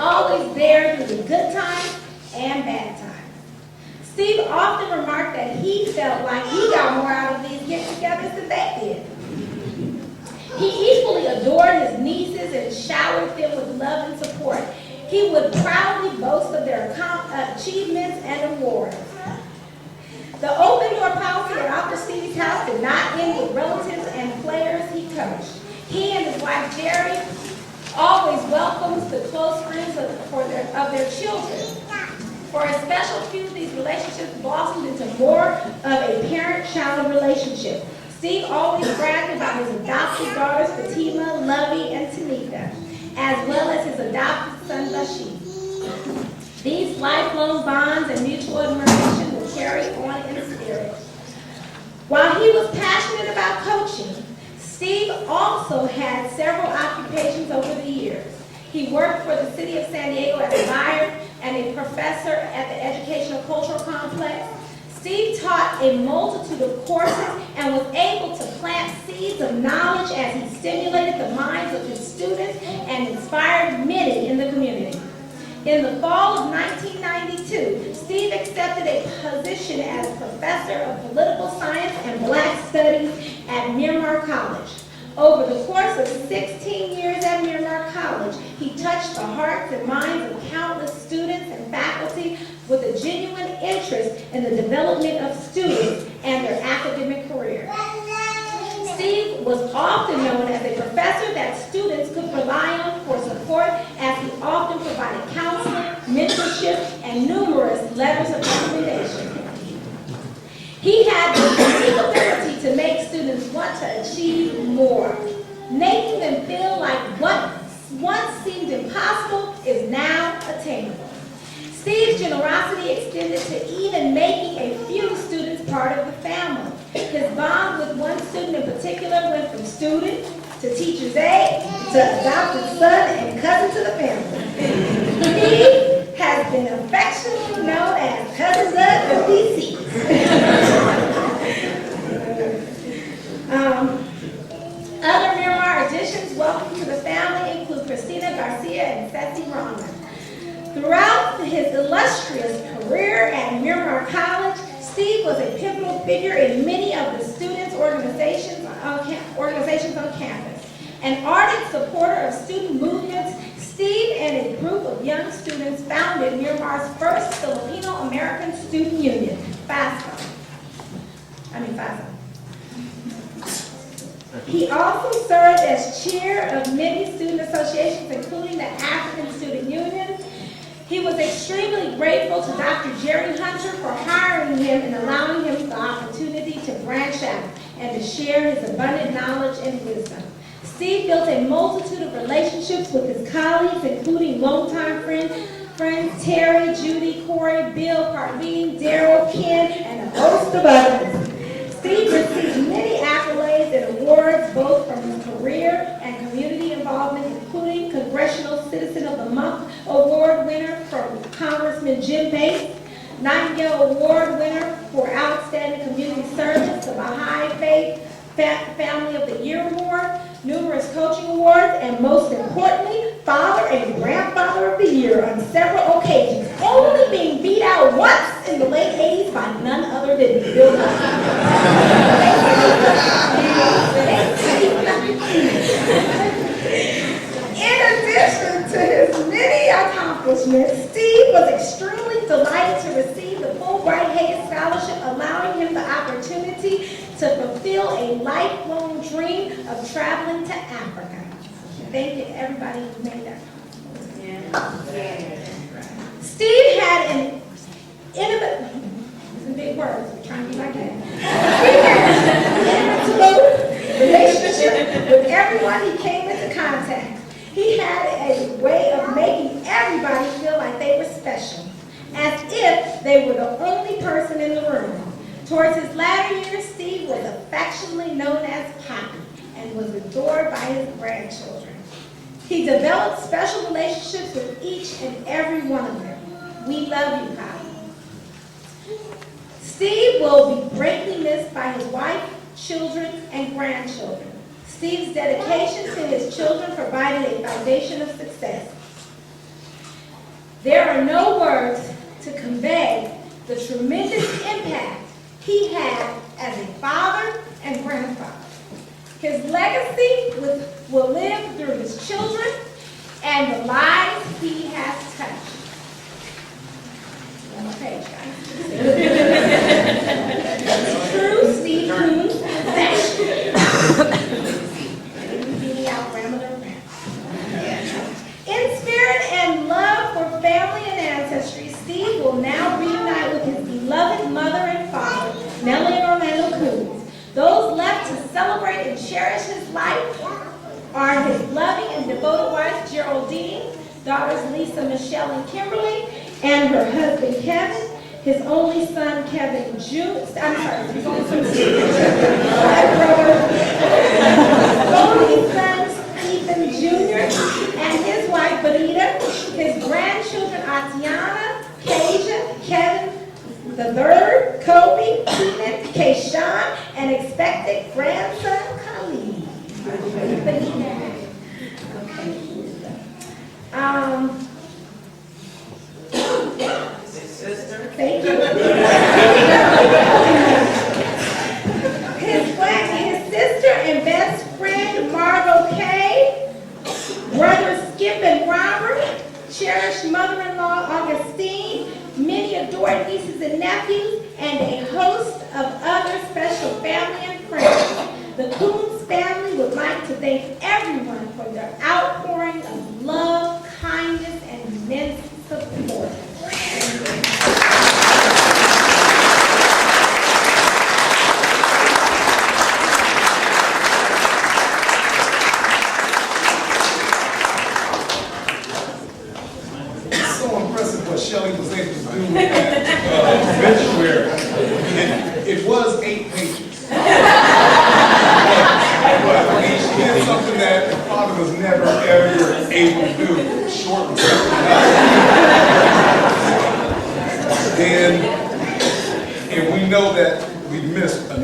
always there through the good times and bad times. Steve often remarked that he felt like he got more out of these get-togethers than they did. He equally adored his nieces and showered them with love and support. He would proudly boast of their achievements and awards. The open door policy at Uncle Stevie's house did not end with relatives and players he coached. He and his wife Jerry always welcomes the close friends of their children. For a special few, these relationships blossomed into more of a parent-child relationship. Steve always bragged about his adopted daughters Fatima, Lovey, and Tanika, as well as his adopted son Bashir. These lifelong bonds and mutual admiration will carry on in spirit. While he was passionate about coaching, Steve also had several occupations over the years. He worked for the city of San Diego as a buyer and a professor at the Educational Cultural Complex. Steve taught a multitude of courses and was able to plant seeds of knowledge as he stimulated the minds of his students and inspired many in the community. In the fall of 1992, Steve accepted a position as professor of political science and black studies at Miramar College. Over the course of 16 years at Miramar College, he touched the hearts and minds of countless students and faculty with a genuine interest in the development of students and their academic career. Steve was often known as a professor that students could rely on for support, as he often provided counseling, mentorship, and numerous letters of recommendation. He had the unique ability to make students want to achieve more, making them feel like what once seemed impossible is now attainable. Steve's generosity extended to even making a few students part of the family. His bond with one student in particular went from student to teacher's aide to adopted son and cousin to the family. Steve has been affectionately known as Cousin Doug of DC. Other Miramar additions welcome to the family include Christina Garcia and Ceci Rahman. Throughout his illustrious career at Miramar College, Steve was a pivotal figure in many of the students' organizations on campus. An ardent supporter of student movements, Steve and a group of young students founded Miramar's first Filipino-American Student Union, FASA. He also served as chair of many student associations, including the African Student Union. He was extremely grateful to Dr. Jerry Hunter for hiring him and allowing him the opportunity to branch out and to share his abundant knowledge and wisdom. Steve built a multitude of relationships with his colleagues, including longtime friends Terry, Judy, Corey, Bill, Carlene, Daryl, Ken, and a host of others. Steve received many accolades and awards both from his career and community involvement, including Congressional Citizen of the Month Award winner from Congressman Jim Bates, Nightingale Award winner for Outstanding Community Service, the Baha'i Faith Family of the Year Award, numerous coaching awards, and most importantly, Father and Grandfather of the Year on several occasions, only being beat out once in the late 80s by none other than Bill Cosby. In addition to his many accomplishments, Steve was extremely delighted to receive the Fulbright Hayes Scholarship, allowing him the opportunity to fulfill a lifelong dream of traveling to Africa. Thank you to everybody who made that possible. Yeah. Steve had an intimate, these are big words, we're trying to be like that. Steve had an intimate relationship with everyone he came into contact. He had a way of making everybody feel like they were special, as if they were the only person in the room. Towards his latter years, Steve was affectionately known as Poppy and was adored by his grandchildren. He developed special relationships with each and every one of them. We love you, Poppy. Steve will be greatly missed by his wife, children, and grandchildren. Steve's dedication to his children provided a foundation of success. There are no words to convey the tremendous impact he had as a father and grandfather. His legacy will live through his children and the lives he has touched. On my page, guys. True Steve Coons possession. In spirit and love for family and ancestry, Steve will now reunite with his beloved mother and father, Nellie and Orlando Coons. Those left to celebrate and cherish his life are his loving and devoted wife, Geraldine, daughters Lisa, Michelle, and Kimberly, and her husband, Kevin, his only son, Kevin Jr. His only son, Stephen Jr., and his wife, Benita, his grandchildren, Atiana, Kasia, Kevin the third, Kobe, Keelan, Kayshawn, and expected grandson, Khalid. Thank you. His sister and best friend, Margot Kay, brothers Skip and Robert, cherished mother-in-law, Augustine, many adored nieces and nephews, and a host of other special family and friends. The Coons family would like to thank everyone for their outpouring of love, kindness, and immense support. It's so impressive what Shelley was able to do with that obituary. It was 8 pages. But I mean, she did something that her father was never, ever able to do. Short and simple. And we know that we missed a